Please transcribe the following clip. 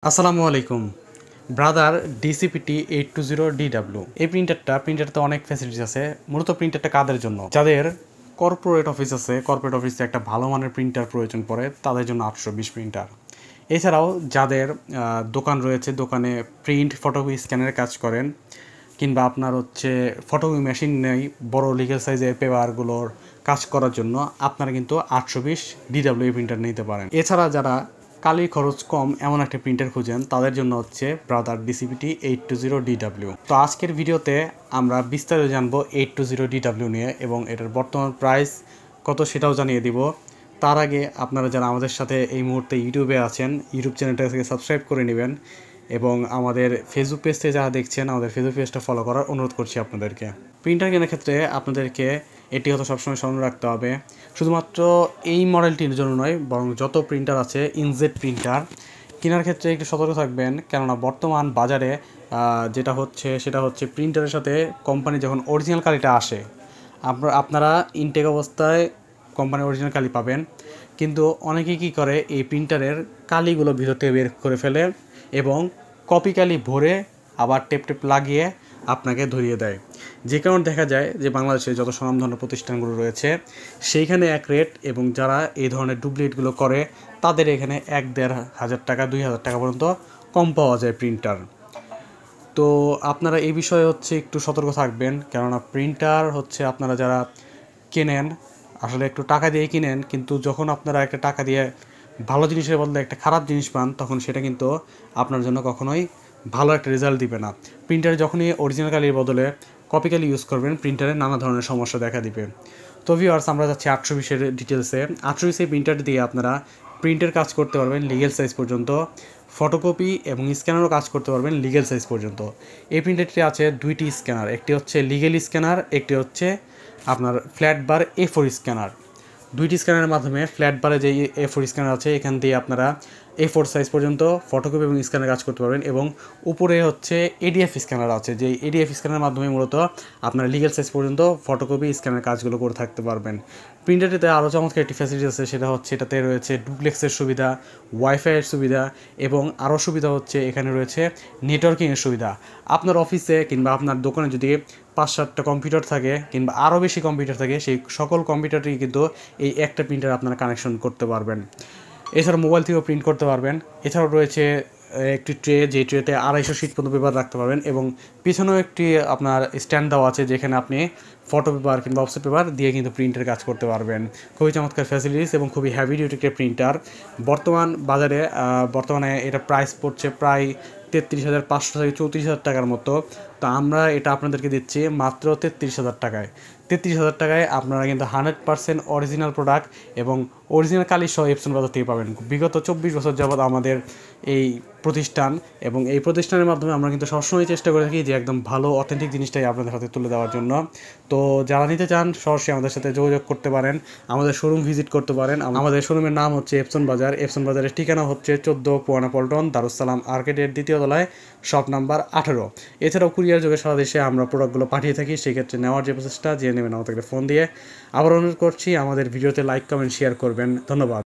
আসসালামু আলাইকুম brother DCPT 820DW। এই প্রিন্টারতে অনেক ফ্যাসিলিটিস আছে। মূলত প্রিন্টারটা কাদের জন্য? যাদের কর্পোরেট অফিস আছে, কর্পোরেট অফিসে একটা ভালো মানের প্রিন্টার প্রয়োজন পড়ে তাদের জন্য 820 প্রিন্টার। এছাড়াও যাদের দোকান রয়েছে, দোকানে প্রিন্ট ফটোকপি স্ক্যানের কাজ করেন, কিংবা আপনার ফটোকপি মেশিন নেই, বড় লিগেল সাইজের পেপারগুলোর কাজ করার জন্য আপনারা কিন্তু 820DW প্রিন্টার নিতে পারেন। এছাড়া যারা কালি খরচ কম এমন একটা প্রিন্টার খুঁজেন তাদের জন্য ব্রাদার ডিসিপিটি 820DW। তো আজকের ভিডিওতে আমরা বিস্তারিত জানবো 820DW নিয়ে এবং এটার বর্তমান প্রাইস কত সেটাও জানিয়ে দিব। তার আগে আপনারা যারা আমাদের সাথে এই মুহূর্তে ইউটিউবে আছেন, ইউটিউব চ্যানেলটাকে সাবস্ক্রাইব করে নেবেন এবং আমাদের ফেসবুক পেজ থেকে যারা দেখছেন আমাদের ফেসবুক পেজটা ফলো করার অনুরোধ করছি আপনাদেরকে। প্রিন্টার কেনার ক্ষেত্রে আপনাদেরকে এটি হয়তো সবসময় স্মরণ রাখতে হবে, শুধুমাত্র এই মডেলটির জন্য নয়, বরং যত প্রিন্টার আছে ইনজেড প্রিন্টার কেনার ক্ষেত্রে একটু সতর্ক থাকবেন। কেননা বর্তমান বাজারে সেটা হচ্ছে প্রিন্টারের সাথে কোম্পানি যখন অরিজিনাল কালিটা আসে, আপনারা ইনটেক অবস্থায় কোম্পানির অরিজিনাল কালি পাবেন, কিন্তু অনেকেই কী করে এই প্রিন্টারের কালিগুলো ভিতর থেকে বের করে ফেলে এবং কপি কালি ভরে আবার টেপ লাগিয়ে আপনাকে ধরিয়ে দেয়। যে কারণে দেখা যায় যে বাংলাদেশে যত স্বনামধন্য প্রতিষ্ঠানগুলো রয়েছে সেইখানে এক রেট, এবং যারা এই ধরনের ডুপ্লিকেটগুলো করে তাদের এখানে 1-1.5 টাকা 2,000 টাকা পর্যন্ত কম পাওয়া যায় প্রিন্টার। তো আপনারা এই বিষয়ে একটু সতর্ক থাকবেন, কেননা প্রিন্টার আপনারা যারা কেনেন আসলে একটু টাকা দিয়ে কিনেন, কিন্তু যখন আপনারা একটা টাকা দিয়ে ভালো জিনিসের বদলে একটা খারাপ জিনিস পান তখন সেটা কিন্তু আপনার জন্য কখনোই ভালো একটা রেজাল্ট দিবে না। প্রিন্টারে যখনই অরিজিনাল কালির বদলে কপি কালি ইউজ করবেন প্রিন্টারে নানা ধরনের সমস্যা দেখা দিবে। তো ভিউয়ার্স, আমরা যাচ্ছি 820-এর ডিটেলসে। 820 প্রিন্টার দিয়ে আপনারা প্রিন্টের কাজ করতে পারবেন লিগেল সাইজ পর্যন্ত, ফটোকপি এবং স্ক্যানারও কাজ করতে পারবেন লিগেল সাইজ পর্যন্ত। এই প্রিন্টারটি আছে দুইটি স্ক্যানার, একটি লিগেল স্ক্যানার, একটি আপনার ফ্ল্যাট বার A4 স্ক্যানার। দুইটি স্ক্যানারের মাধ্যমে ফ্ল্যাট বারে যে A4 স্ক্যানার আছে এখান দিয়ে আপনারা A4 সাইজ পর্যন্ত ফটোকপি এবং স্ক্যানার কাজ করতে পারবেন, এবং উপরে ADF স্ক্যানার আছে, যে ADF স্ক্যানারের মাধ্যমে মূলত আপনারা লিগেল সাইজ পর্যন্ত ফটোকপি স্ক্যানার কাজগুলো করে থাকতে পারবেন। প্রিন্টারটিতে আরও চমৎকার একটি ফ্যাসিলিটি আছে, সেটা এটাতে রয়েছে ডুপ্লেক্সের সুবিধা, ওয়াইফাইয়ের সুবিধা, এবং আরও সুবিধা এখানে রয়েছে নেটওয়ার্কিংয়ের সুবিধা। আপনার অফিসে কিংবা আপনার দোকানে যদি 5-7টা কম্পিউটার থাকে কিংবা আরও বেশি কম্পিউটার থাকে, সেই সকল কম্পিউটারই কিন্তু এই একটা প্রিন্টার আপনারা কানেকশন করতে পারবেন। এছাড়া মোবাইল থেকেও প্রিন্ট করতে পারবেন। এছাড়াও রয়েছে একটি ট্রে, যে ট্রেতে 250 শিট পর্যন্ত পেপার রাখতে পারবেন, এবং পিছনেও একটি আপনার স্ট্যান্ড দেওয়া আছে যেখানে আপনি ফটো পেপার কিংবা অফসেট পেপার দিয়ে কিন্তু প্রিন্টের কাজ করতে পারবেন। খুবই চমৎকার ফ্যাসিলিটিস এবং খুবই হ্যাভি ডিউটি একটা প্রিন্টার। বর্তমানে এটা প্রাইস পড়ছে প্রায় 33,500 থেকে 34,000 টাকার মতো। তো আমরা এটা আপনাদেরকে দিচ্ছি মাত্র 33,000 টাকায়। 33,000 টাকায় আপনারা কিন্তু 100% অরিজিনাল প্রোডাক্ট এবং অরিজিনাল কালি সহ এপসন বাজার থেকে পাবেন। বিগত 24 বছর যাবৎ আমাদের এই প্রতিষ্ঠান, এবং এই প্রতিষ্ঠানের মাধ্যমে আমরা কিন্তু সবসময় চেষ্টা করে থাকি যে একদম ভালো অথেন্টিক জিনিসটাই আপনাদের হাতে তুলে দেওয়ার জন্য। তো যারা নিতে চান সরাসরি আমাদের সাথে যোগাযোগ করতে পারেন, আমাদের শোরুম ভিজিট করতে পারেন। আমাদের শোরুমের নাম এপসন বাজার। এপসন বাজারের ঠিকানা 14 পুরানা পল্টন, দারুসালাম আর্কেডের 2য় তলায়, শপ নাম্বার 18। এছাড়াও কুরিয়ার যোগে সারা দেশে আমরা প্রোডাক্টগুলো পাঠিয়ে থাকি। সেক্ষেত্রে নেওয়ার যে প্রসেসটা জেনে নেবেন আমাদেরকে ফোন দিয়ে। আবার অনুরোধ করছি আমাদের ভিডিওতে লাইক, কমেন্ট, শেয়ার করবেন। ধন্যবাদ।